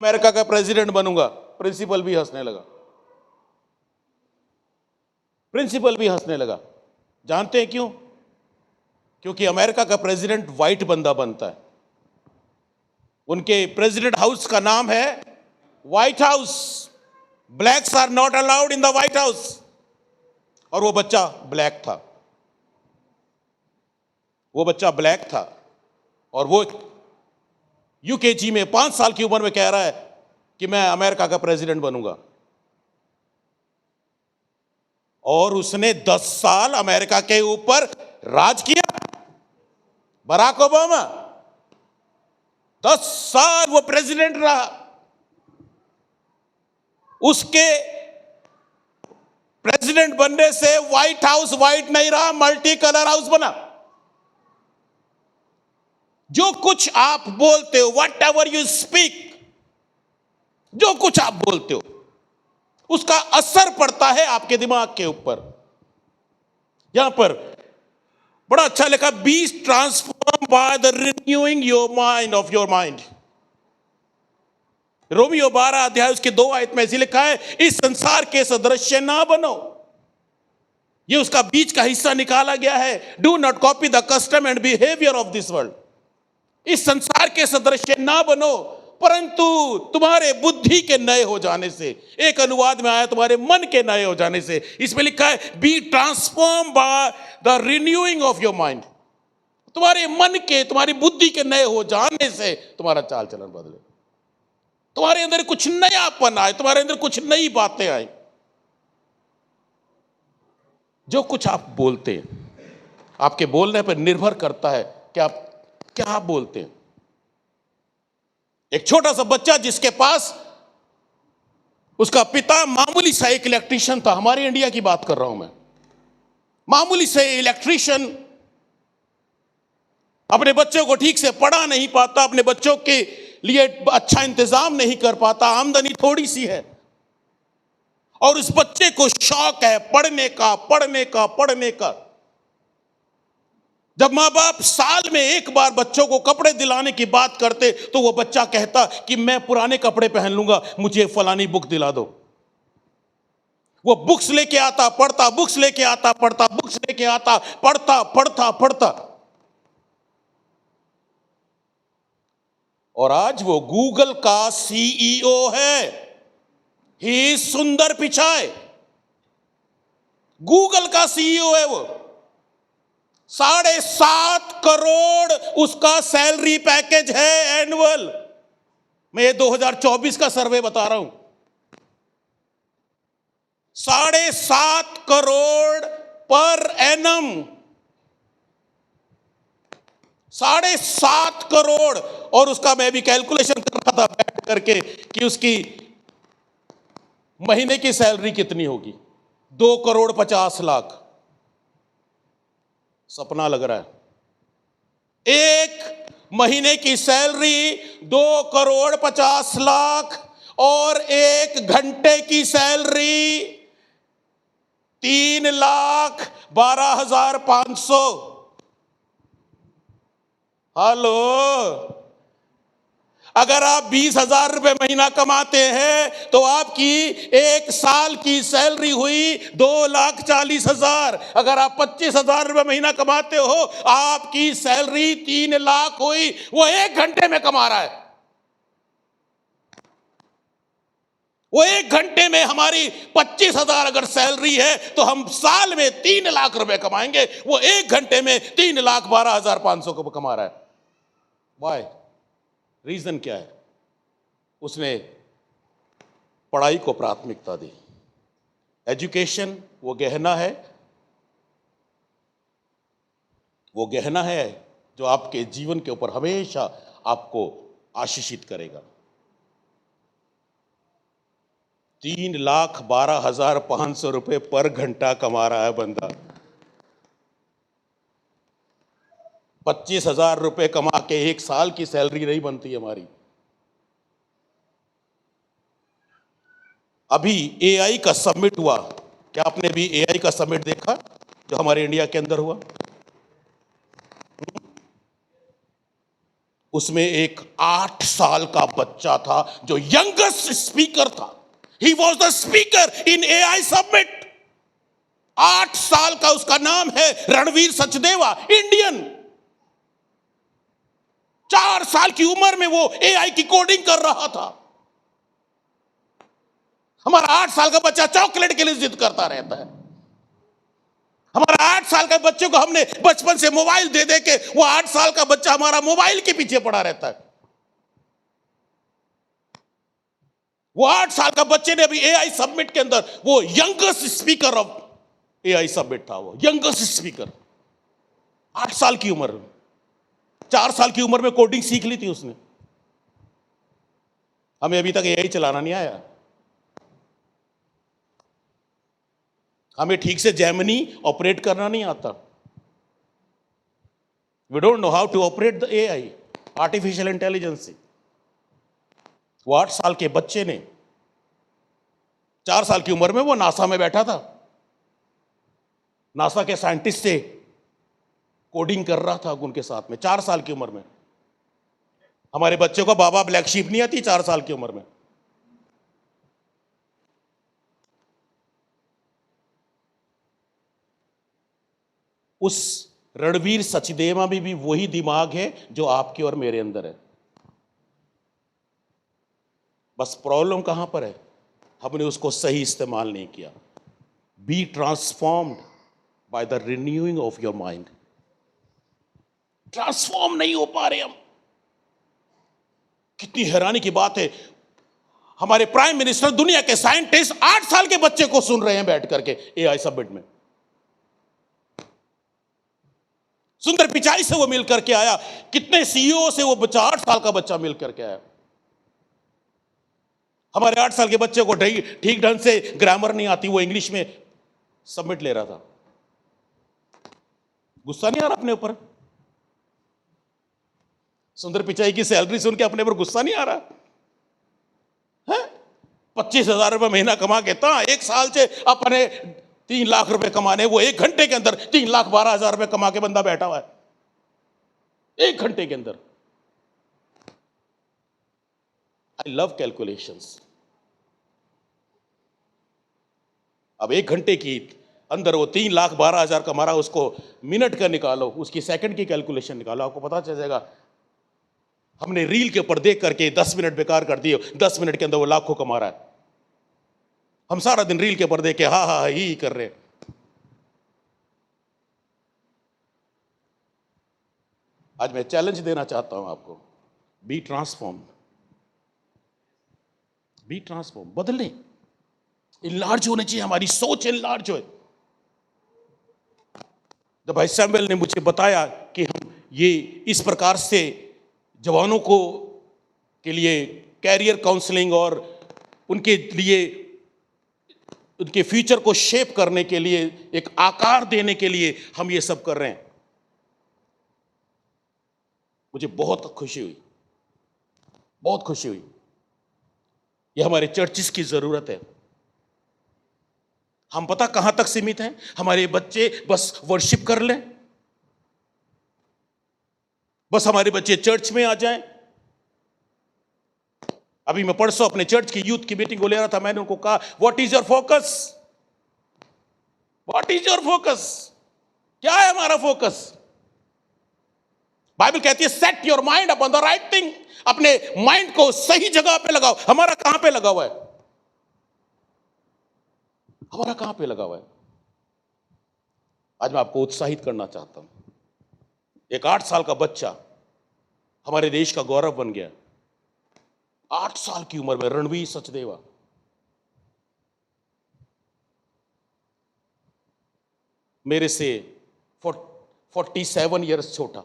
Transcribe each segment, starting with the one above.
America का president बनूंगा। Principal भी हंसने लगा। प्रिंसिपल भी हंसने लगा। जानते हैं क्यों? क्योंकि अमेरिका का प्रेसिडेंट व्हाइट बंदा बनता है। उनके प्रेसिडेंट हाउस का नाम है White House. Blacks are not allowed in the White House. और वो बच्चा ब्लैक था। वो बच्चा ब्लैक था और वो यूकेजी में 5 साल की उम्र में कह रहा है कि मैं अमेरिका का प्रेसिडेंट बनूंगा। और उसने 10 साल अमेरिका के ऊपर राज किया। बराक ओबामा 10 साल वो प्रेसिडेंट रहा। उसके प्रेसिडेंट बनने से व्हाइट हाउस व्हाइट नहीं रहा, मल्टी कलर हाउस बना। जो कुछ आप बोलते हो, वट एवर यू स्पीक, जो कुछ आप बोलते हो उसका असर पड़ता है आपके दिमाग के ऊपर। यहां पर बड़ा अच्छा लिखा, be transform by the renewing your mind of your mind. Romeo 12 अध्याय उसके 2 आयत में ऐसे लिखा है, इस संसार के सदृश्य ना बनो। ये उसका बीच का हिस्सा निकाला गया है। Do not copy the custom and behaviour of this world. इस संसार के सदृश्य ना बनो, परंतु तुम्हारे बुद्धि के नए हो जाने से, एक अनुवाद में आया तुम्हारे मन के नए हो जाने से। इसमें लिखा है be transform by the renewing of your mind. तुम्हारे मन के, तुम्हारी बुद्धि के नए हो जाने से तुम्हारा चाल चलन बदले, तुम्हारे अंदर कुछ नयापन आए, तुम्हारे अंदर कुछ नई बातें आए। जो कुछ आप बोलते हैं, आपके बोलने पर निर्भर करता है कि आप क्या बोलते हैं। एक छोटा सा बच्चा जिसके पास उसका पिता मामूली सा एक इलेक्ट्रीशियन था, हमारे इंडिया की बात कर रहा हूं मैं, मामूली से इलेक्ट्रीशियन अपने बच्चों को ठीक से पढ़ा नहीं पाता, अपने बच्चों के लिए अच्छा इंतजाम नहीं कर पाता, आमदनी थोड़ी सी है और उस बच्चे को शौक है पढ़ने का, पढ़ने का, पढ़ने का। जब मां बाप साल में एक बार बच्चों को कपड़े दिलाने की बात करते तो वो बच्चा कहता कि मैं पुराने कपड़े पहन लूंगा, मुझे फलानी बुक दिला दो। वो बुक्स लेके आता, पढ़ता, बुक्स लेके आता, पढ़ता, बुक्स लेके आता, पढ़ता पढ़ता पढ़ता। और आज वो गूगल का सीईओ है। ही सुंदर पिचाई गूगल का सीईओ है। वो 7.5 करोड़ उसका सैलरी पैकेज है एनुअल। मैं ये 2024 का सर्वे बता रहा हूं। 7.5 करोड़ पर एनम, 7.5 करोड़। और उसका मैं भी कैलकुलेशन कर रहा था बैठ करके कि उसकी महीने की सैलरी कितनी होगी। 2,50,00,000। सपना लग रहा है। एक महीने की सैलरी 2,50,00,000 और 1 घंटे की सैलरी 3,12,500। हेलो, अगर आप 20,000 रुपए महीना कमाते हैं तो आपकी 1 साल की सैलरी हुई 2,40,000। अगर आप 25,000 रुपए महीना कमाते हो, आपकी सैलरी 3 लाख हुई। वो 1 घंटे में कमा रहा है। वो 1 घंटे में हमारी 25,000 अगर सैलरी है तो हम साल में 3 लाख रुपए कमाएंगे। वो 1 घंटे में 3,12,500 को कमा रहा है। वाई? रीजन क्या है? उसने पढ़ाई को प्राथमिकता दी। एजुकेशन वो गहना है, वो गहना है जो आपके जीवन के ऊपर हमेशा आपको आशीषित करेगा। 3,12,500 रुपए पर घंटा कमा रहा है बंदा। 25,000 रुपए कमा के 1 साल की सैलरी नहीं बनती हमारी। अभी एआई का समिट हुआ। क्या आपने भी एआई का समिट देखा जो हमारे इंडिया के अंदर हुआ? उसमें एक 8 साल का बच्चा था जो यंगेस्ट स्पीकर था। He was the speaker in AI submit. 8 साल का उसका नाम है रणवीर सचदेवा, इंडियन। 4 साल की उम्र में वो एआई की कोडिंग कर रहा था। हमारा 8 साल का बच्चा चॉकलेट के लिए जिद करता रहता है। हमारा 8 साल का बच्चे को हमने बचपन से मोबाइल दे दे के वो 8 साल का बच्चा हमारा मोबाइल के पीछे पड़ा रहता है। वो 8 साल का बच्चे ने अभी एआई सबमिट के अंदर वो youngest speaker of AI submit था। वो यंगेस्ट स्पीकर 8 साल की उम्र में, 4 साल की उम्र में कोडिंग सीख ली थी उसने। हमें अभी तक एआई चलाना नहीं आया। हमें ठीक से जेमिनी ऑपरेट करना नहीं आता। We don't know how to operate the AI, artificial intelligence. वो 8 साल के बच्चे ने 4 साल की उम्र में वो नासा में बैठा था, नासा के साइंटिस्ट से कोडिंग कर रहा था उनके साथ में 4 साल की उम्र में। हमारे बच्चों को बाबा ब्लैक शीप नहीं आती 4 साल की उम्र में। उस रणवीर सचदेवा में भी वही दिमाग है जो आपके और मेरे अंदर है। बस प्रॉब्लम कहां पर है? हमने उसको सही इस्तेमाल नहीं किया। Be transformed by the renewing of your mind. Transform नहीं हो पा रहे हम। कितनी हैरानी की बात है, हमारे प्राइम मिनिस्टर दुनिया के साइंटिस्ट 8 साल के बच्चे को सुन रहे हैं बैठ करके एआई सबमिट में। सुंदर पिचाई से वो मिल करके आया, कितने सीईओ से वो बच्चा 8 साल का बच्चा मिल करके आया। हमारे 8 साल के बच्चे को ठीक ढंग से ग्रामर नहीं आती, वो इंग्लिश में सबमिट ले रहा था। गुस्सा नहीं आ रहा अपने ऊपर? सुंदर पिचाई की सैलरी सुन के अपने पर गुस्सा नहीं आ रहा है? 25,000 रुपए महीना कमा के था, 1 साल से अपने 3 लाख रुपए कमाने, वो 1 घंटे के अंदर 3,12,000 रुपए कमा के बंदा बैठा हुआ है 1 घंटे के अंदर। I love calculations. अब 1 घंटे की अंदर वो 3,12,000 कमा रहा, उसको मिनट का निकालो, उसकी सेकंड की कैलकुलेशन निकालो, आपको पता चल जाएगा। हमने रील के ऊपर देख करके 10 मिनट बेकार कर दिए, 10 मिनट के अंदर वो लाखों कमा रहा है। हम सारा दिन रील के ऊपर देख के हा हा ही कर रहे हैं। आज मैं चैलेंज देना चाहता हूं आपको, बी ट्रांसफॉर्म, बी ट्रांसफॉर्म, बदलें, इनलार्ज होने चाहिए, हमारी सोच इनलार्ज हो। जब भाई सैमुअल ने मुझे बताया कि हम ये इस प्रकार से जवानों को के लिए कैरियर काउंसलिंग और उनके लिए उनके फ्यूचर को शेप करने के लिए, एक आकार देने के लिए हम ये सब कर रहे हैं, मुझे बहुत खुशी हुई, बहुत खुशी हुई। ये हमारे चर्चिस की जरूरत है। हम पता कहां तक सीमित हैं? हमारे बच्चे बस वर्शिप कर लें, बस हमारे बच्चे चर्च में आ जाएं। अभी मैं परसों अपने चर्च की यूथ की मीटिंग को ले रहा था, मैंने उनको कहा, what is your focus? What is your focus? क्या है हमारा फोकस? बाइबल कहती है set your mind upon the right thing. अपने माइंड को सही जगह पे लगाओ। हमारा कहां पे लगा हुआ है? हमारा कहां पे लगा हुआ है? आज मैं आपको उत्साहित करना चाहता हूं। एक 8 साल का बच्चा हमारे देश का गौरव बन गया। 8 साल की उम्र में रणवीर सचदेवा। मेरे से 47 ईयर्स छोटा।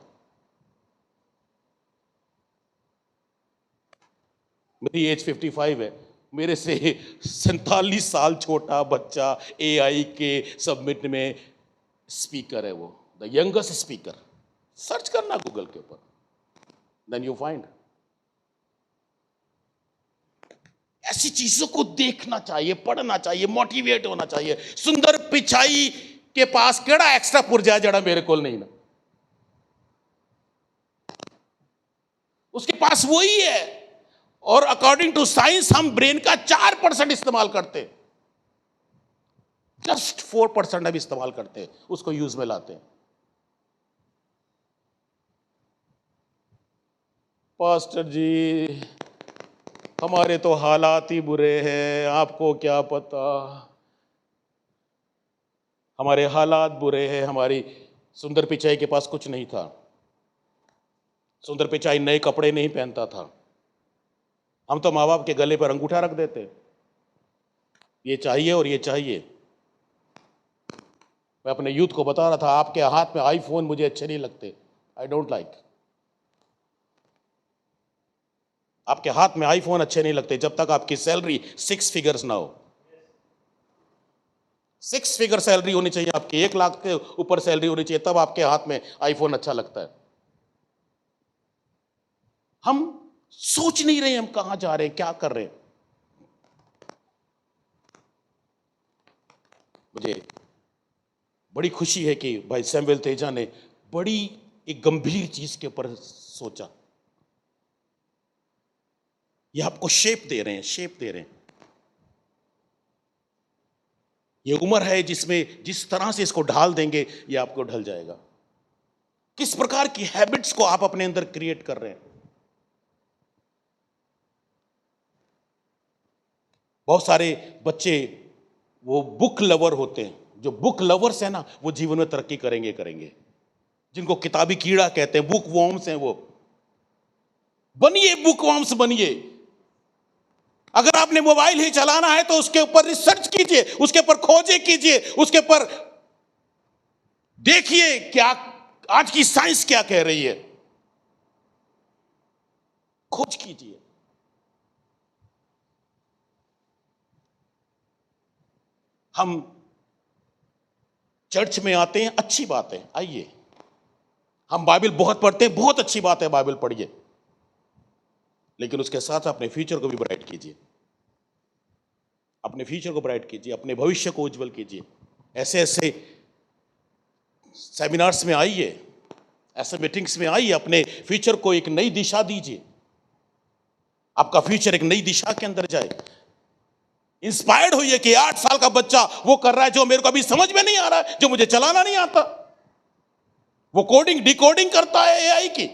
मेरी एज 55 है। मेरे से 47 साल छोटा बच्चा एआई के सबमिट में स्पीकर है। वो द यंगेस्ट स्पीकर। सर्च करना गूगल के ऊपर, देन यू फाइंड। ऐसी चीजों को देखना चाहिए, पढ़ना चाहिए, मोटिवेट होना चाहिए। सुंदर पिचाई के पास केड़ा एक्स्ट्रा पुरजा जड़ा मेरे को नहीं ना। उसके पास वही है। और अकॉर्डिंग टू साइंस हम ब्रेन का 4% इस्तेमाल करते हैं, जस्ट 4% अब इस्तेमाल करते हैं, उसको यूज में लाते हैं। पास्टर जी हमारे तो हालात ही बुरे हैं, आपको क्या पता। हमारे हालात बुरे हैं। हमारी सुंदर पिचाई के पास कुछ नहीं था। सुंदर पिचाई नए कपड़े नहीं पहनता था। हम तो माँ बाप के गले पर अंगूठा रख देते, ये चाहिए और ये चाहिए। मैं अपने यूथ को बता रहा था, आपके हाथ में आईफोन मुझे अच्छे नहीं लगते, आई डोंट लाइक। आपके हाथ में आईफोन अच्छे नहीं लगते जब तक आपकी सैलरी 6 फिगर्स ना हो। 6 फिगर सैलरी होनी चाहिए आपकी, 1 लाख के ऊपर सैलरी होनी चाहिए, तब आपके हाथ में आईफोन अच्छा लगता है। हम सोच नहीं रहे हम कहां जा रहे हैं, क्या कर रहे हैं। मुझे बड़ी खुशी है कि भाई सैमुअल तेजा ने बड़ी एक गंभीर चीज के ऊपर सोचा। ये आपको शेप दे रहे हैं, शेप दे रहे हैं। ये उम्र है जिसमें जिस तरह से इसको ढाल देंगे ये आपको ढल जाएगा। किस प्रकार की हैबिट्स को आप अपने अंदर क्रिएट कर रहे हैं। बहुत सारे बच्चे वो बुक लवर होते हैं, जो बुक लवर्स हैं ना, वो जीवन में तरक्की करेंगे करेंगे। जिनको किताबी कीड़ा कहते हैं, बुक वॉर्म्स हैं, वो बनिए, बुक वॉर्म्स बनिए। अगर आपने मोबाइल ही चलाना है तो उसके ऊपर रिसर्च कीजिए, उसके ऊपर खोजे कीजिए, उसके ऊपर देखिए क्या आज की साइंस क्या कह रही है, खोज कीजिए। हम चर्च में आते हैं, अच्छी बात है, आइए। हम बाइबल बहुत पढ़ते हैं, बहुत अच्छी बात है, बाइबल पढ़िए, लेकिन उसके साथ अपने फ्यूचर को भी ब्राइट कीजिए। अपने फ्यूचर को ब्राइट कीजिए, अपने भविष्य को उज्जवल कीजिए। ऐसे ऐसे सेमिनार्स में आइए, ऐसे मीटिंग्स में आइए, अपने फ्यूचर को एक नई दिशा दीजिए। आपका फ्यूचर एक नई दिशा के अंदर जाए। इंस्पायर्ड होइए कि 8 साल का बच्चा वो कर रहा है जो मेरे को अभी समझ में नहीं आ रहा है, जो मुझे चलाना नहीं आता। वो कोडिंग डिकोडिंग करता है एआई की।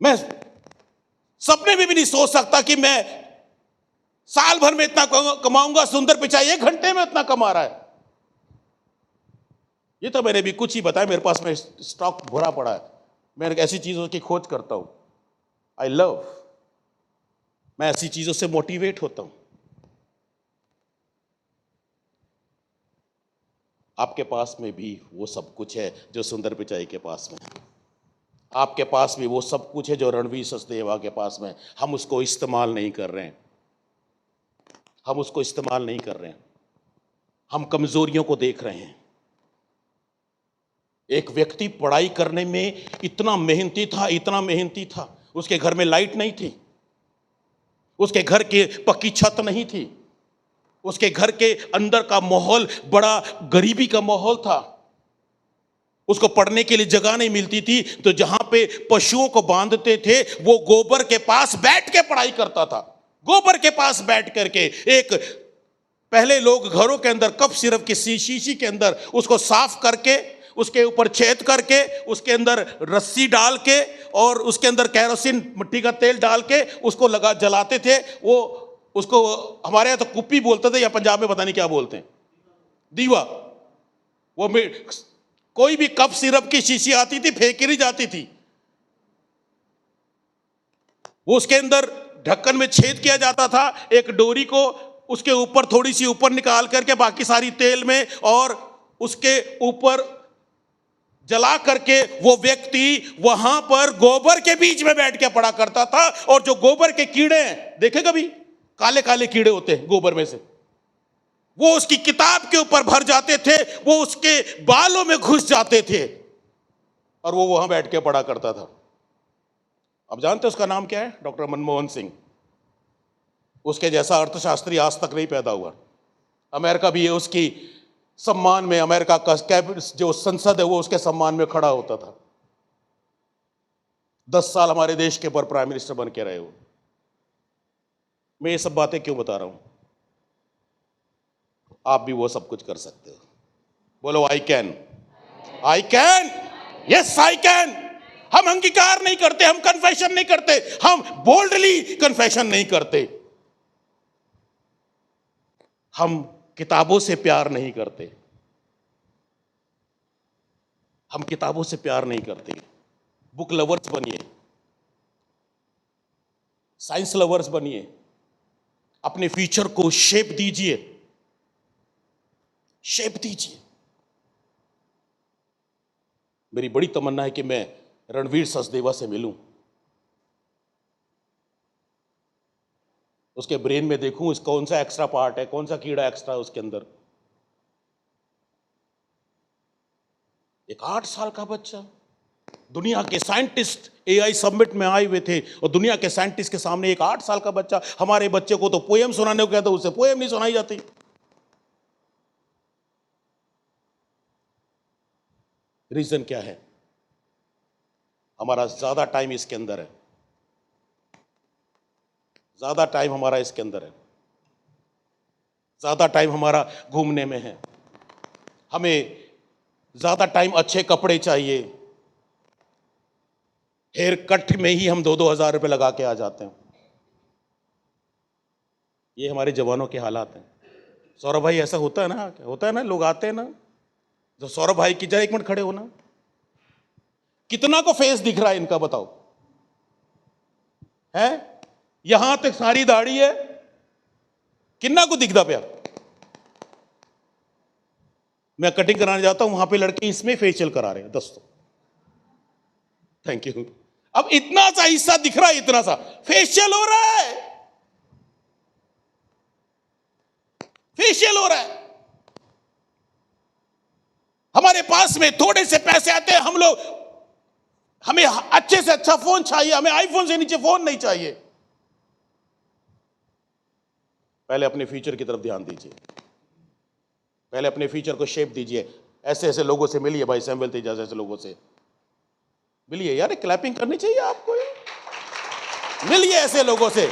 मैं सपने में भी नहीं सोच सकता कि मैं साल भर में इतना कमाऊंगा, सुंदर पिचाई 1 घंटे में इतना कमा रहा है। ये तो मैंने भी कुछ ही बताया, मेरे पास में स्टॉक भरा पड़ा है। मैं ऐसी चीजों की खोज करता हूं। आई लव, मैं ऐसी चीजों से मोटिवेट होता हूं। आपके पास में भी वो सब कुछ है जो सुंदर पिचाई के पास में है। आपके पास भी वो सब कुछ है जो रणवीर सचदेवा के पास में। हम उसको इस्तेमाल नहीं कर रहे हैं, हम उसको इस्तेमाल नहीं कर रहे हैं। हम कमजोरियों को देख रहे हैं। एक व्यक्ति पढ़ाई करने में इतना मेहनती था, इतना मेहनती था, उसके घर में लाइट नहीं थी, उसके घर की पक्की छत नहीं थी, उसके घर के अंदर का माहौल बड़ा गरीबी का माहौल था। उसको पढ़ने के लिए जगह नहीं मिलती थी, तो जहां पे पशुओं को बांधते थे वो गोबर के पास बैठ के पढ़ाई करता था। गोबर के पास बैठ करके, एक पहले लोग घरों के अंदर कप सिरप की शीशी के अंदर उसको साफ करके, उसके ऊपर छेद करके, उसके अंदर रस्सी डाल के और उसके अंदर केरोसिन मिट्टी का तेल डाल के उसको लगा जलाते थे। वो उसको हमारे यहाँ तो कुप्पी बोलते थे, या पंजाब में पता नहीं क्या बोलते हैं, दीवा। वो कोई भी कप सिरप की शीशी आती थी फेंकी नहीं जाती थी, वो उसके अंदर ढक्कन में छेद किया जाता था। एक डोरी को उसके ऊपर थोड़ी सी ऊपर निकाल करके बाकी सारी तेल में और उसके ऊपर जला करके वो व्यक्ति वहां पर गोबर के बीच में बैठ के पढ़ा करता था। और जो गोबर के कीड़े हैं, देखे कभी, काले काले कीड़े होते हैं गोबर में से, वो उसकी किताब के ऊपर भर जाते थे, वो उसके बालों में घुस जाते थे और वो वहां बैठ के पढ़ा करता था। अब जानते उसका नाम क्या है? डॉक्टर मनमोहन सिंह। उसके जैसा अर्थशास्त्री आज तक नहीं पैदा हुआ। अमेरिका भी उसकी सम्मान में, अमेरिका का जो संसद है वो उसके सम्मान में खड़ा होता था। 10 साल हमारे देश के पर प्राइम मिनिस्टर बन के रहे हो। मैं ये सब बातें क्यों बता रहा हूं? आप भी वो सब कुछ कर सकते हो। बोलो I can, I can, yes I can. हम अंगीकार नहीं करते, हम कन्फेशन नहीं करते, हम बोल्डली कन्फेशन नहीं करते, हम किताबों से प्यार नहीं करते, हम किताबों से प्यार नहीं करते। बुक लवर्स बनिए, साइंस लवर्स बनिए, अपने फ्यूचर को शेप दीजिए, शेप दीजिए। मेरी बड़ी तमन्ना है कि मैं रणवीर सचदेवा से मिलूं, उसके ब्रेन में देखूं कौन सा एक्स्ट्रा पार्ट है, कौन सा कीड़ा एक्स्ट्रा है उसके अंदर। एक 8 साल का बच्चा, दुनिया के साइंटिस्ट एआई समिट में आए हुए थे और दुनिया के साइंटिस्ट के सामने एक 8 साल का बच्चा, हमारे बच्चे को तो पोएम सुनाने को कहता, उसे पोएम नहीं सुनाई जाती। रीजन क्या है? हमारा ज्यादा टाइम इसके अंदर है, ज्यादा टाइम हमारा इसके अंदर है, ज्यादा टाइम हमारा घूमने में है, हमें ज्यादा टाइम अच्छे कपड़े चाहिए, हेयर कट में ही हम 2-2 हजार रुपए लगा के आ जाते हैं। ये हमारे जवानों के हालात हैं। सौरभ भाई ऐसा होता है ना, होता है ना, लोग आते हैं ना, तो सौरभ भाई की, जरा 1 मिनट खड़े होना, कितना को फेस दिख रहा है इनका बताओ? है यहां तक सारी दाढ़ी है, कितना को दिखदा पिया? मैं कटिंग कराने जाता हूं, वहां पे लड़के इसमें फेशियल करा रहे हैं दोस्तों। Thank you. अब इतना सा हिस्सा दिख रहा है, इतना सा फेशियल हो रहा है, फेशियल हो रहा है। हमारे पास में थोड़े से पैसे आते हैं, हम लोग, हमें अच्छे से अच्छा फोन चाहिए, हमें आईफोन से नीचे फोन नहीं चाहिए। पहले अपने फ्यूचर की तरफ ध्यान दीजिए, पहले अपने फ्यूचर को शेप दीजिए। ऐसे ऐसे लोगों से मिलिए भाई, सैमुअल तेजा जैसे लोगों से मिलिए यार, क्लैपिंग करनी चाहिए आपको, मिलिए ऐसे लोगों से,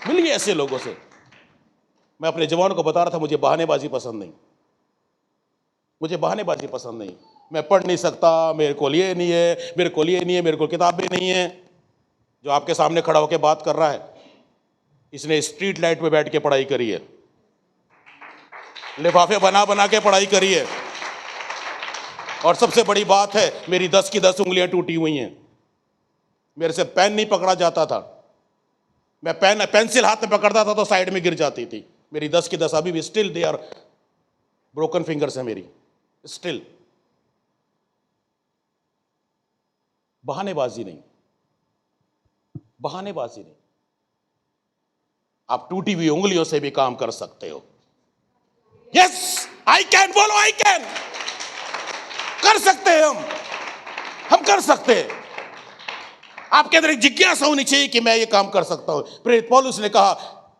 मिलिए ऐसे लोगों से। मैं अपने जवानों को बता रहा था, मुझे बहानेबाजी पसंद नहीं, मुझे बहानेबाजी पसंद नहीं। मैं पढ़ नहीं सकता, मेरे को ये नहीं है, मेरे को ये नहीं है, मेरे को किताबें नहीं है। जो आपके सामने खड़ा होकर बात कर रहा है, इसने स्ट्रीट लाइट पे बैठ के पढ़ाई करी है, लिफाफे बना बना के पढ़ाई करी है, और सबसे बड़ी बात है, मेरी 10 की 10 उंगलियां टूटी हुई हैं। मेरे से पेन नहीं पकड़ा जाता था, मैं पेंसिल हाथ में पकड़ता था तो साइड में गिर जाती थी। मेरी 10 की 10 अभी भी still they are broken fingers है मेरी, स्टिल। बहानेबाजी नहीं, बहानेबाजी नहीं। आप टूटी हुई उंगलियों से भी काम कर सकते हो। यस आई कैन, बोलो आई कैन। कर सकते हैं हम कर सकते हैं। आपके अंदर एक जिज्ञासा होनी चाहिए कि मैं ये काम कर सकता हूं। प्रेरित पौलुस ने कहा,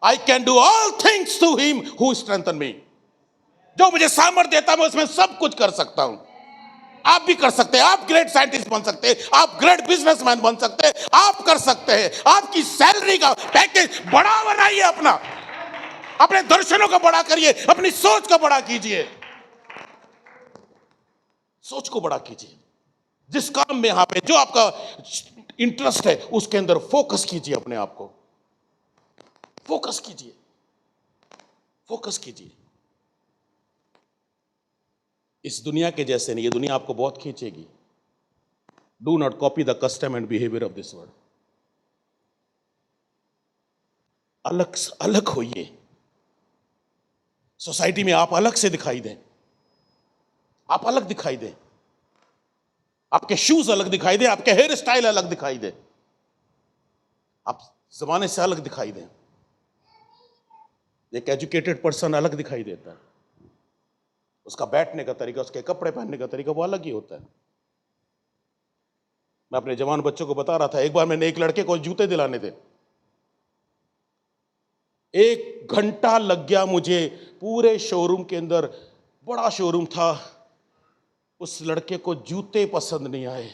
I can do all things to him who strengthen me. जो मुझे सामर्थ्य देता है, मैं उसमें सब कुछ कर सकता हूं। आप भी कर सकते हैं, आप ग्रेट साइंटिस्ट बन सकते हैं, आप ग्रेट बिजनेसमैन बन सकते हैं, आप कर सकते हैं। आपकी सैलरी का पैकेज बड़ा बनाइए, अपने दर्शनों को बड़ा करिए, अपनी सोच को बड़ा कीजिए, सोच को बड़ा कीजिए। जिस काम में यहां पे जो आपका इंटरेस्ट है, उसके अंदर फोकस कीजिए, अपने आप को फोकस कीजिए, फोकस कीजिए। इस दुनिया के जैसे नहीं, ये दुनिया आपको बहुत खींचेगी। Do not copy the custom and behaviour of this world. अलग अलग होइए। सोसाइटी में आप अलग से दिखाई दें, आप अलग दिखाई दें, आपके शूज अलग दिखाई दे, आपके हेयर स्टाइल अलग दिखाई दे, आप जमाने से अलग दिखाई दें। एक एजुकेटेड पर्सन अलग दिखाई देता है, उसका बैठने का तरीका, उसके कपड़े पहनने का तरीका वो अलग ही होता है। मैं अपने जवान बच्चों को बता रहा था, एक बार मैंने एक लड़के को जूते दिलाने थे, 1 घंटा लग गया मुझे। पूरे शोरूम के अंदर, बड़ा शोरूम था, उस लड़के को जूते पसंद नहीं आए।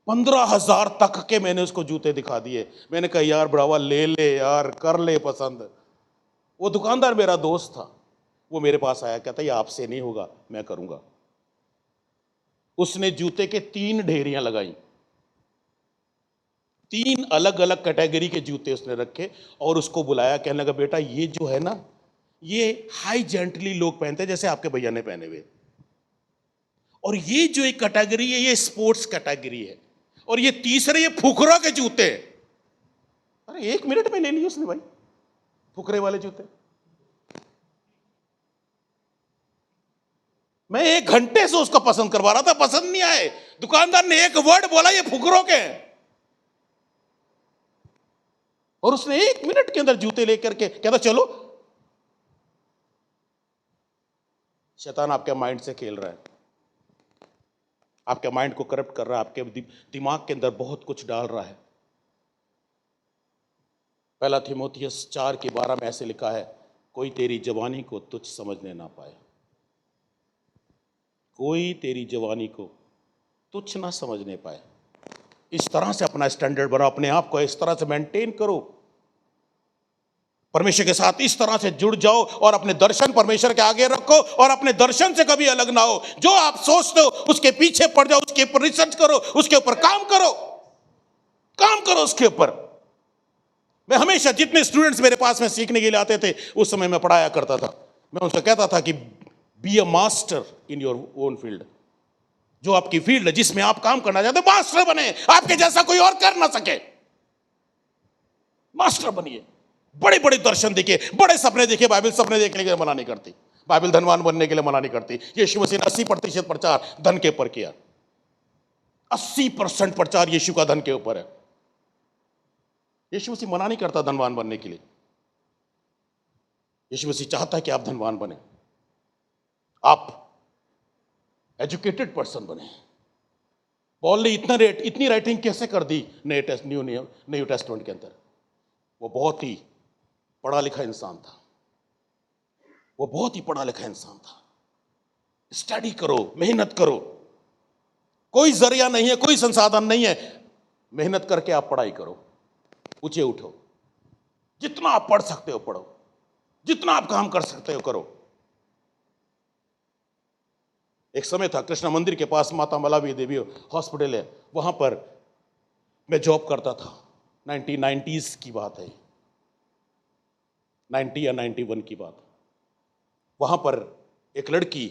15,000 तक के मैंने उसको जूते दिखा दिए। मैंने कहा यार ब्रावा ले ले यार, कर ले पसंद। वो दुकानदार मेरा दोस्त था, वो मेरे पास आया, कहता ये आपसे नहीं होगा, मैं करूंगा। उसने जूते के 3 ढेरियां लगाई, 3 अलग अलग कैटेगरी के जूते उसने रखे और उसको बुलाया। कहने लगा बेटा ये जो है ना, ये हाई जेंटली लोग पहनते हैं जैसे आपके भैया ने पहने हुए, और ये जो एक कैटेगरी है ये स्पोर्ट्स कैटेगरी है, और ये तीसरे ये फुकरा के जूते हैं। अरे 1 मिनट में ले लिए उसने भाई फुकरे वाले जूते। मैं 1 घंटे से उसको पसंद करवा रहा था, पसंद नहीं आए। दुकानदार ने एक वर्ड बोला ये फुकरों के हैं, और उसने 1 मिनट के अंदर जूते लेकर के कहता चलो। शैतान आपके माइंड से खेल रहा है, आपके माइंड को करप्ट कर रहा है, आपके दिमाग के अंदर बहुत कुछ डाल रहा है। 1 तीमुथियुस 4:12 में ऐसे लिखा है, कोई तेरी जवानी को तुच्छ समझने ना पाए, कोई तेरी जवानी को तुच्छ ना समझने पाए। इस तरह से अपना स्टैंडर्ड बनाओ, अपने आप को इस तरह से मेंटेन करो, परमेश्वर के साथ इस तरह से जुड़ जाओ और अपने दर्शन परमेश्वर के आगे रखो और अपने दर्शन से कभी अलग ना हो। जो आप सोचते हो उसके पीछे पड़ जाओ, उसके ऊपर रिसर्च करो, उसके ऊपर काम करो उसके ऊपर। मैं हमेशा जितने स्टूडेंट्स मेरे पास में सीखने के लिए आते थे उस समय मैं पढ़ाया करता था, मैं उनसे कहता था कि be a master in your own field. जो आपकी फील्ड है जिसमें आप काम करना चाहते हो, मास्टर बने, आपके जैसा कोई और कर ना सके। मास्टर बनिए, बड़े बड़े दर्शन देखिए, बड़े सपने देखिए। बाइबल सपने देखने के लिए मना नहीं करती, बाइबल धनवान बनने के लिए मना नहीं करती। यीशु मसीह ने 80% प्रचार धन के ऊपर किया, 80% प्रचार यीशु का धन के ऊपर है। यीशु मसीह मना नहीं करता धनवान बनने के लिए, यीशु मसीह चाहता है कि आप धनवान बने, आप एजुकेटेड पर्सन बने। पॉल ने इतनी राइटिंग कैसे कर दी न्यू टेस्टमेंट के अंदर? वो बहुत ही पढ़ा लिखा इंसान था, वो बहुत ही पढ़ा लिखा इंसान था। स्टडी करो, मेहनत करो, कोई जरिया नहीं है, कोई संसाधन नहीं है, मेहनत करके आप पढ़ाई करो, ऊंचे उठो, जितना आप पढ़ सकते हो पढ़ो, जितना आप काम कर सकते हो करो। एक समय था कृष्णा मंदिर के पास माता मलावी देवी हॉस्पिटल है, वहां पर मैं जॉब करता था। 1990s की बात है, 90 या 91 की बात। वहां पर एक लड़की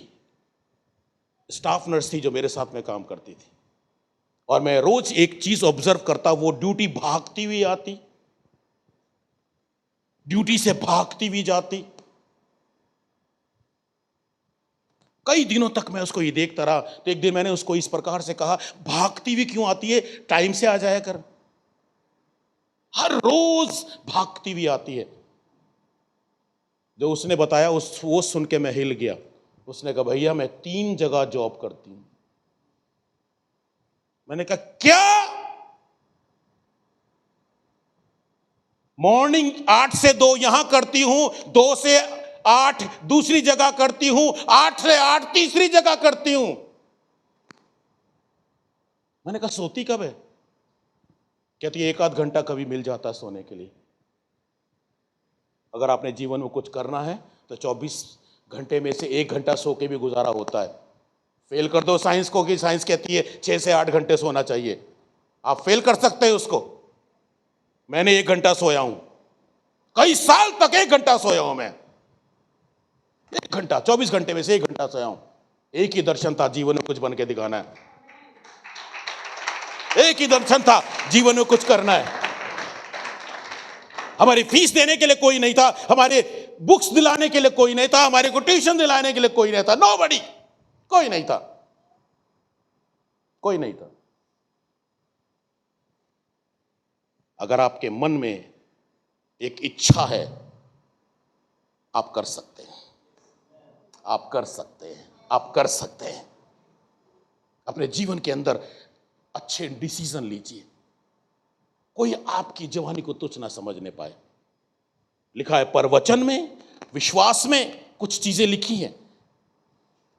स्टाफ नर्स थी जो मेरे साथ में काम करती थी, और मैं रोज एक चीज ऑब्जर्व करता, वो ड्यूटी भागती हुई आती, ड्यूटी से भागती हुई जाती। कई दिनों तक मैं उसको ये देखता रहा, तो एक दिन मैंने उसको इस प्रकार से कहा, भागती हुई क्यों आती है, टाइम से आ जाया कर। हर रोज भागती हुई आती है। जो उसने बताया वो सुन के मैं हिल गया। उसने कहा भैया मैं 3 जगह जॉब करती हूं। मैंने कहा क्या? मॉर्निंग 8 से 2 यहां करती हूं, 2 से 8 दूसरी जगह करती हूं, 8 से 8 तीसरी जगह करती हूं। मैंने कहा सोती कब है? कहती है 1 आध घंटा कभी मिल जाता है सोने के लिए। अगर आपने जीवन में कुछ करना है तो 24 घंटे में से 1 घंटा सो के भी गुजारा होता है। फेल कर दो साइंस को कि साइंस कहती है 6 से 8 घंटे सोना चाहिए, आप फेल कर सकते हैं उसको। मैंने 1 घंटा सोया हूं, कई साल तक 1 घंटा सोया हूं मैं। 1 घंटा, 24 घंटे में से 1 घंटा सोया हूं। एक ही दर्शन था, जीवन में कुछ बन के दिखाना है। एक ही दर्शन था, जीवन में कुछ करना है। हमारी फीस देने के लिए कोई नहीं था, हमारे बुक्स दिलाने के लिए कोई नहीं था, हमारे को ट्यूशन दिलाने के लिए कोई नहीं था। नोबडी, कोई नहीं था, कोई नहीं था। अगर आपके मन में एक इच्छा है, आप कर सकते हैं, आप कर सकते हैं, आप कर सकते हैं। अपने जीवन के अंदर अच्छे डिसीजन लीजिए, कोई आपकी जवानी को तुच्छ ना समझने पाए। लिखा है पर वचन में, विश्वास में कुछ चीजें लिखी हैं।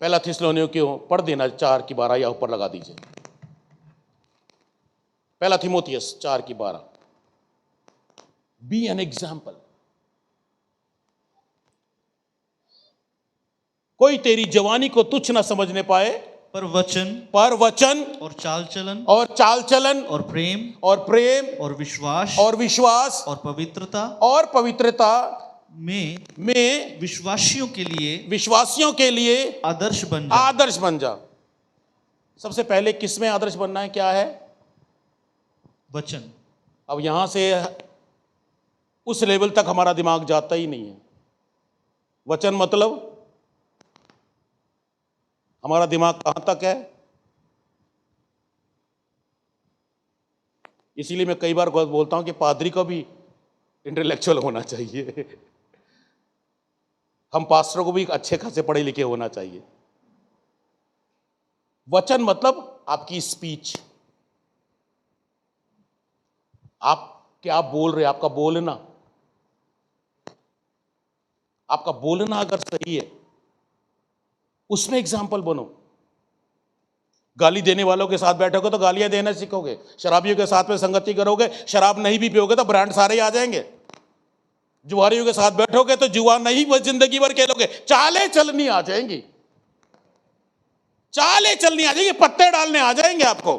पहला थिस्सलुनीकियों पढ़ देना 4:12 या ऊपर लगा दीजिए। पहला थिमोथियस 4:12। B an example. कोई तेरी जवानी को तुच्छ न समझने पाए, पर वचन और चाल चलन और प्रेम और विश्वास और पवित्रता में विश्वासियों के लिए आदर्श बन जा। सबसे पहले किसमें आदर्श बनना है? क्या है? वचन। अब यहां से उस लेवल तक हमारा दिमाग जाता ही नहीं है। वचन मतलब हमारा दिमाग कहां तक है? इसीलिए मैं कई बार बोलता हूं कि पादरी को भी इंटेलेक्चुअल होना चाहिए। हम पास्टरों को भी अच्छे खासे पढ़े लिखे होना चाहिए। वचन मतलब आपकी स्पीच, आप क्या बोल रहे, आपका बोलना अगर सही है, उसमें एग्जाम्पल बनो। गाली देने वालों के साथ बैठोगे तो गालियां देना सीखोगे। शराबियों के साथ में संगति करोगे, शराब नहीं भी पियोगे तो ब्रांड सारे आ जाएंगे। जुआरियों के साथ बैठोगे तो जुआ नहीं वो जिंदगी भर खेलोगे। चालें चलनी आ जाएंगी, पत्ते डालने आ जाएंगे आपको।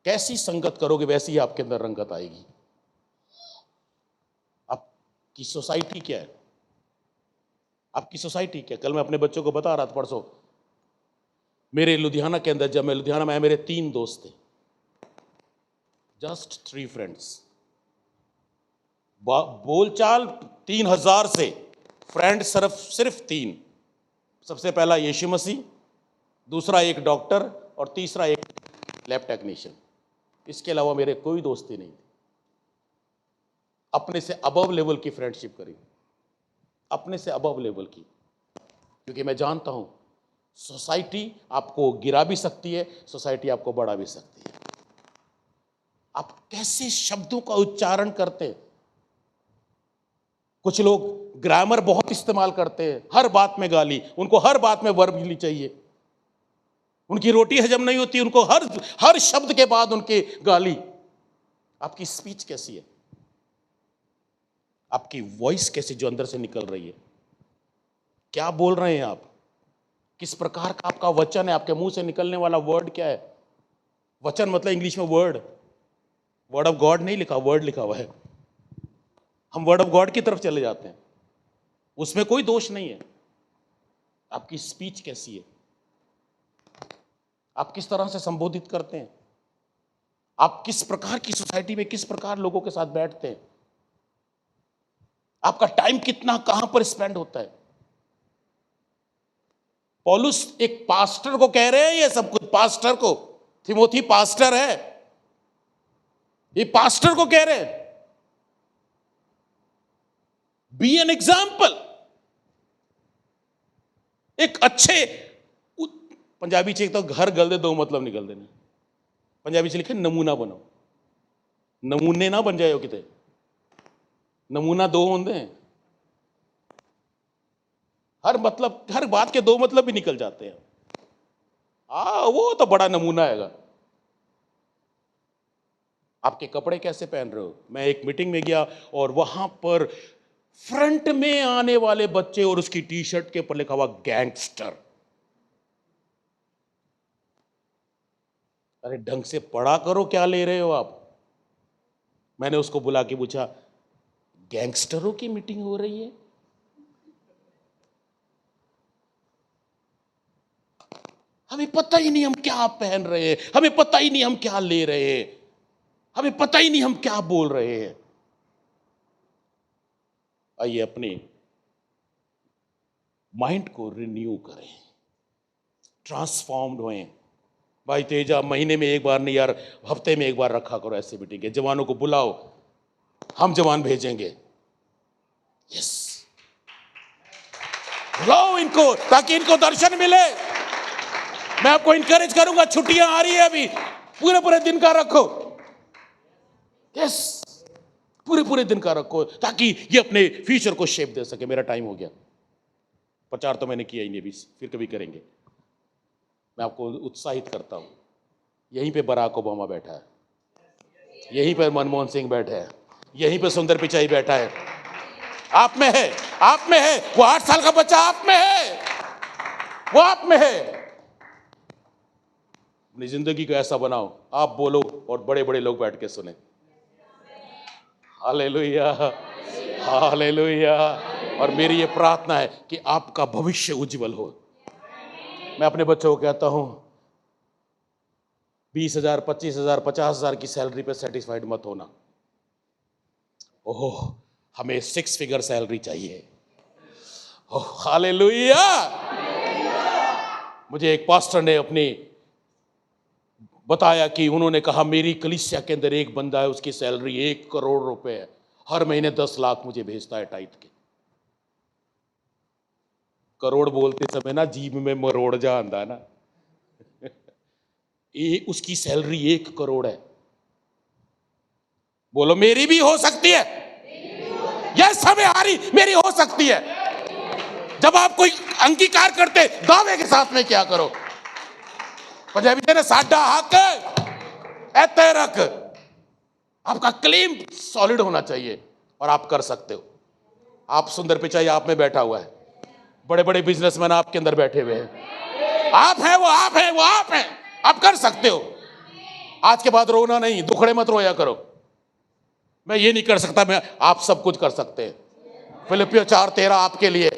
कैसी संगत करोगे वैसी ही आपके अंदर रंगत आएगी। आपकी सोसाइटी क्या है? कल मैं अपने बच्चों को बता रहा था, परसों मेरे लुधियाना के अंदर, जब मैं लुधियाना में आया, मेरे 3 दोस्त थे, जस्ट 3 फ्रेंड्स। बोलचाल 3000 से, फ्रेंड सिर्फ 3। सबसे पहला यीशु मसीह, दूसरा एक डॉक्टर और तीसरा एक लैब टेक्नीशियन। इसके अलावा मेरे कोई दोस्ती नहीं थी। अपने से अबव लेवल की फ्रेंडशिप करी, अपने से अबव लेवल की, क्योंकि मैं जानता हूं सोसाइटी आपको गिरा भी सकती है, सोसाइटी आपको बढ़ा भी सकती है। आप कैसे शब्दों का उच्चारण करते हैं। कुछ लोग ग्रामर बहुत इस्तेमाल करते हैं, हर बात में गाली, उनको हर बात में वर्ब मिलनी चाहिए। उनकी रोटी हजम नहीं होती, उनको हर शब्द के बाद उनके गाली। आपकी स्पीच कैसी है? आपकी वॉइस कैसी जो अंदर से निकल रही है? क्या बोल रहे हैं आप? किस प्रकार का आपका वचन है? आपके मुंह से निकलने वाला वर्ड क्या है? वचन मतलब इंग्लिश में वर्ड ऑफ गॉड नहीं लिखा, वर्ड लिखा हुआ है। हम वर्ड ऑफ गॉड की तरफ चले जाते हैं, उसमें कोई दोष नहीं है। आपकी स्पीच कैसी है? आप किस तरह से संबोधित करते हैं? आप किस प्रकार की सोसाइटी में, किस प्रकार लोगों के साथ बैठते हैं? आपका टाइम कितना कहां पर स्पेंड होता है? पौलुस एक पास्टर को कह रहे हैं ये सब कुछ, पास्टर को, थिमोथी पास्टर है, ये पास्टर को कह रहे हैं बी एन एग्जाम्पल। एक अच्छे पंजाबी च तो घर गल दे 2 मतलब निकल देने। पंजाबी च लिखे नमूना बनो, नमूने ना बन जाए किते, नमूना 2 होंगे हैं। हर बात के 2 मतलब भी निकल जाते हैं। वो तो बड़ा नमूना हैगा। आपके कपड़े कैसे पहन रहे हो? मैं एक मीटिंग में गया और वहां पर फ्रंट में आने वाले बच्चे और उसकी टी शर्ट के ऊपर लिखा हुआ गैंगस्टर। अरे ढंग से पढ़ा करो, क्या ले रहे हो आप? मैंने उसको बुला के पूछा, गैंगस्टरों की मीटिंग हो रही है? हमें पता ही नहीं हम क्या पहन रहे हैं, हमें पता ही नहीं हम क्या ले रहे हैं, हमें पता ही नहीं हम क्या बोल रहे हैं। आइए अपने माइंड को रिन्यू करें, ट्रांसफॉर्म्ड होएं। भाई तेजा, महीने में एक बार नहीं यार, हफ्ते में एक बार रखा करो ऐसे मीटिंग के। जवानों को बुलाओ, हम जवान भेजेंगे। यस, बुलाओ इनको ताकि इनको दर्शन मिले। मैं आपको इंकरेज करूंगा, छुट्टियां आ रही है अभी, पूरे दिन का रखो। यस, पूरे दिन का रखो ताकि ये अपने फ्यूचर को शेप दे सके। मेरा टाइम हो गया। प्रचार तो मैंने किया ही नहीं अभी, फिर कभी करेंगे। मैं आपको उत्साहित करता हूं, यहीं पे बराक ओबामा बैठा है, यहीं पर मनमोहन सिंह बैठे हैं, यहीं पे सुंदर पिचाई बैठा है। आप में है, आप में है, वो 8 साल का बच्चा आप में है, वो आप में है। अपनी जिंदगी को ऐसा बनाओ, आप बोलो और बड़े बड़े लोग बैठ के सुने। Hallelujah, hallelujah. और मेरी ये प्रार्थना है कि आपका भविष्य उज्जवल हो। मैं अपने बच्चों को कहता हूं, 20,000, 25,000, 50,000 की सैलरी पे सेटिस्फाइड मत होना। ओह, हमें 6 फिगर सैलरी चाहिए। Oh hallelujah. मुझे एक पास्टर ने अपनी बताया कि उन्होंने कहा, मेरी कलीसिया के अंदर एक बंदा है, उसकी सैलरी 1 करोड़ रुपए है, हर महीने 10 लाख मुझे भेजता है टाइट के। करोड़ बोलते समय ना जीभ में मरोड़ जा आंदा ना। उसकी सैलरी 1 करोड़ है। बोलो मेरी भी हो सकती है, यह समय हारी मेरी हो सकती है। जब आप कोई अंगीकार करते दावे के साथ में क्या करो, पंजाबी ने साडा हक ऐते रख। आपका क्लेम सॉलिड होना चाहिए और आप कर सकते हो। आप सुंदर पिचाई आप में बैठा हुआ है, बड़े बड़े बिजनेसमैन आपके अंदर बैठे हुए हैं, आप हैं, वो आप हैं, वो आप हैं, आप कर सकते हो। आज के बाद रोना नहीं, दुखड़े मत रोया करो, मैं ये नहीं कर सकता, मैं, आप सब कुछ कर सकते हैं। फिलिपियों 4:13 आपके लिए,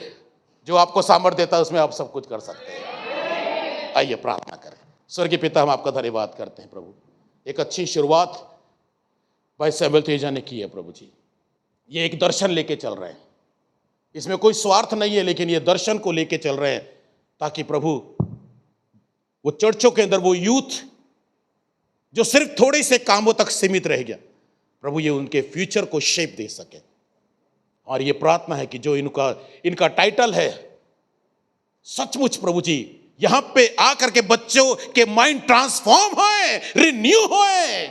जो आपको सामर्थ्य देता है उसमें आप सब कुछ कर सकते हैं। आइए प्रार्थना करें। स्वर्गीय पिता, हम आपका धन्यवाद करते हैं प्रभु, एक अच्छी शुरुआत भाई सैमुअल तेजा ने की है प्रभु जी। ये एक दर्शन लेके चल रहे हैं, इसमें कोई स्वार्थ नहीं है, लेकिन ये दर्शन को लेके चल रहे हैं ताकि प्रभु वो चर्चों के अंदर वो यूथ जो सिर्फ थोड़े से कामों तक सीमित रह गया, प्रभु ये उनके फ्यूचर को शेप दे सके। और ये प्रार्थना है कि जो इनका टाइटल है, सचमुच प्रभु जी यहां पे आकर के बच्चों के माइंड ट्रांसफॉर्म होए, रिन्यू होए,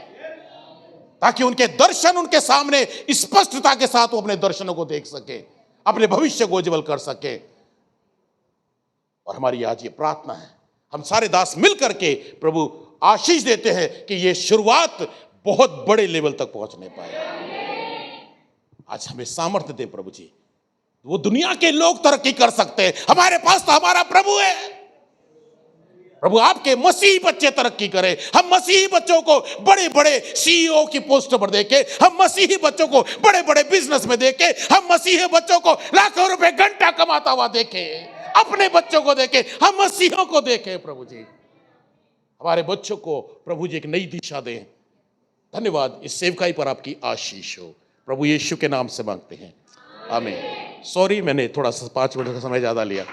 ताकि उनके दर्शन उनके सामने स्पष्टता के साथ वो अपने दर्शनों को देख सके, अपने भविष्य को उज्जवल कर सके। और हमारी आज ये प्रार्थना है, हम सारे दास मिल करके प्रभु आशीष देते हैं कि ये शुरुआत बहुत बड़े लेवल तक पहुंचने पाए। आज हमें सामर्थ्य दे प्रभु जी, वो दुनिया के लोग तरक्की कर सकते हैं, हमारे पास तो हमारा प्रभु है। प्रभु आपके मसीही बच्चे तरक्की करें, हम मसीही बच्चों को बड़े बड़े सीईओ की पोस्ट पर देके, हम मसीही बच्चों को बड़े बड़े बिजनेस में देके, हम मसीही बच्चों को लाखों रुपए घंटा कमाता हुआ देखे, अपने बच्चों को देखे, हम मसीहों को देखे। प्रभु जी हमारे बच्चों को प्रभु जी एक नई दिशा दें। धन्यवाद, इस सेवकाई पर आपकी आशीष हो, प्रभु यीशु के नाम से मांगते हैं, आमीन। सॉरी मैंने थोड़ा सा 5 मिनट का समय ज्यादा लिया।